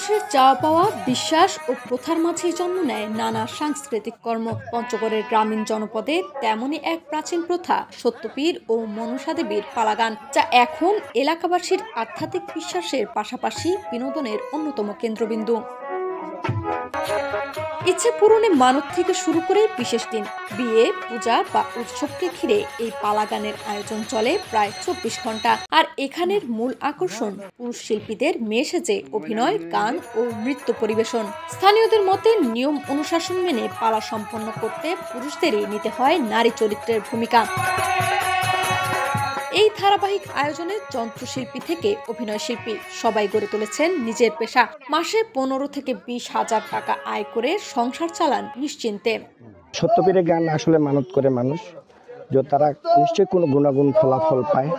মানুষের চাওয়া পাওয়া, বিশ্বাস ও প্রথার মাঝেই জন্ম নেয় নানা সাংস্কৃতিক কর্ম। পঞ্চগড়ের গ্রামীণ জনপদে তেমনই এক প্রাচীন প্রথা সত্যপীর ও মনসা দেবীর পালাগান, যা এখন এলাকাবাসীর আধ্যাত্মিক বিশ্বাসের পাশাপাশি বিনোদনের অন্যতম কেন্দ্রবিন্দু। ইচ্ছে পূরণে মানত থেকে শুরু করে বিশেষ দিন, বিয়ে, পূজা বা উৎসবকে ঘিরে এই পালাগানের আয়োজন চলে প্রায় 24 ঘন্টা। আর এখানের মূল আকর্ষণ পুরুষ শিল্পীদের মেয়ে সেজে অভিনয়, গান ও নৃত্য পরিবেশন। স্থানীয়দের মতে নিয়ম অনুশাসন মেনে পালা সম্পন্ন করতে পুরুষদেরই নিতে হয় নারী চরিত্রের ভূমিকা। এই ধারাবাহিক আয়োজনে যন্ত্রশিল্পী থেকে অভিনয় শিল্পী সবাই গড়ে তুলেছেন নিজের পেশা। মাসে 15 থেকে 20 হাজার টাকা আয় করে সংসার চালান নিশ্চিন্তে। সত্যপীরের গান আসলে মানত করে মানুষ, যে তারা নিশ্চয়ই কোনো গুণাগুণ ফলাফল পায়।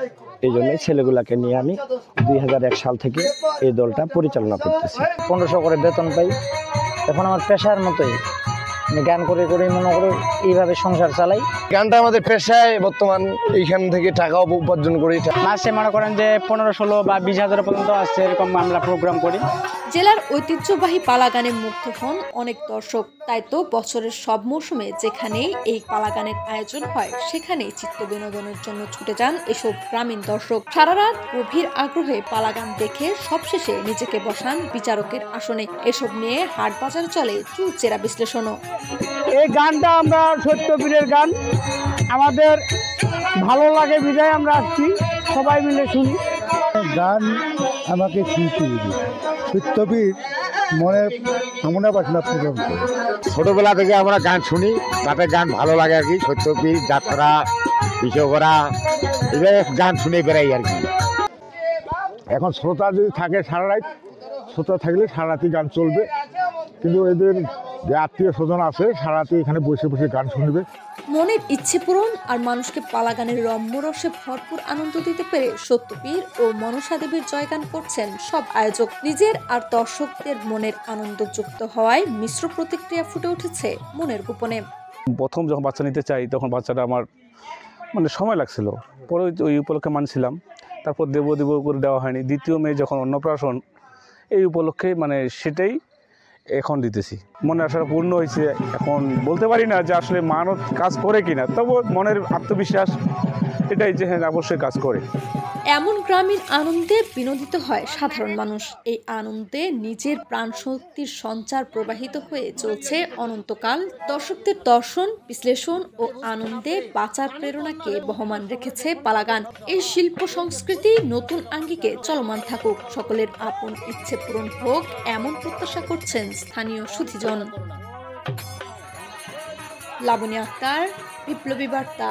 এই জন্যই ছেলেগুলাকে নিয়ে আমি 2001 সাল থেকে এই দলটা পরিচালনা করতেছি। 1500 করে বেতন পাই। এখন আমার পেশার মতোই গান করে করে মনে করে এইভাবে সংসার চালাই। গানটা আমাদের পেশায়, বর্তমান এইখান থেকে টাকা উপার্জন করি। মাসে মনে করেন যে 1500 বা 20,000 পর্যন্ত আসছে, এরকম আমরা প্রোগ্রাম করি। জেলার ঐতিহ্যবাহী পালাগানে মুগ্ধ হন অনেক দর্শক। তাই তো বছরের সব মৌসুমে যেখানেই এই পালাগানের আয়োজন হয়, সেখানেই চিত্ত বিনোদনের জন্য ছুটে যান এসব গ্রামীণ দর্শক। সারা রাত গভীর আগ্রহে পালাগান দেখে সবশেষে নিজেকে বসান বিচারকের আসনে। এসব নিয়ে হাট বাজার চলে চুলচেরা বিশ্লেষণও। এই গানটা আমরা সত্যপীরের গান, আমাদের ভালো লাগে বিধায় আমরা আসছি, সবাই মিলে শুনি। গান আমাকে শুনতে সত্যপীর মনে বাসনা পূরণ করে। ছোটবেলা থেকে আমরা গান শুনি, তাতে গান ভালো লাগে আর কি। সত্যপীর, যাত্রা, বিশ্বকরা, এগুলো গান শুনে বেড়াই আর কি। এখন শ্রোতা যদি থাকে সারা রাত, শ্রোতা থাকলে সারা রাতই গান চলবে, কিন্তু এদের যে আত্মীয় স্বজন আছে সারা রাতে এখানে বসে বসে গান শুনবে। মনের ইচ্ছে পূরণ আর মানুষকে পালাগানের রম্যরসে ভরপুর আনন্দ দিতে পেরে সত্যপীর ও মনসা দেবীর জয়গান করছেন সব আয়োজক। নিজের আর দর্শকদের মনের আনন্দ যুক্ত হওয়ায় মিশ্র প্রতিক্রিয়া ফুটে উঠেছে মনের গোপনে। প্রথম যখন বাচ্চা নিতে চাই তখন বাচ্চাটা আমার সময় লাগছিল, পরে ওই উপলক্ষে মানছিলাম। তারপর দেব করে দেওয়া হয়নি। দ্বিতীয় মেয়ে যখন অন্নপ্রাশন, এই উপলক্ষে সেটাই এখন দিতেছি। মনের আশাটা পূর্ণ হয়েছে। এখন বলতে পারি না যে আসলে মানত কাজ করে কিনা, তবু মনের আত্মবিশ্বাস এটাই যে হ্যাঁ অবশ্যই কাজ করে। এমন গ্রামীণ আনন্দে বিনোদিত হয় সাধারণ মানুষ। এই আনন্দে নিজের প্রাণশক্তির সঞ্চার প্রবাহিত হয়ে চলছে অনন্তকাল। দর্শকদের দর্শন, বিশ্লেষণ ও আনন্দে বাঁচার প্রেরণাকে বহমান রেখেছে পালাগান। এই শিল্প সংস্কৃতি নতুন আঙ্গিকে চলমান থাকুক, সকলের আপন ইচ্ছে পূরণ হোক, এমন প্রত্যাশা করছেন স্থানীয় সুধীজন। লাবণী আক্তার, বিপ্লবী বার্তা।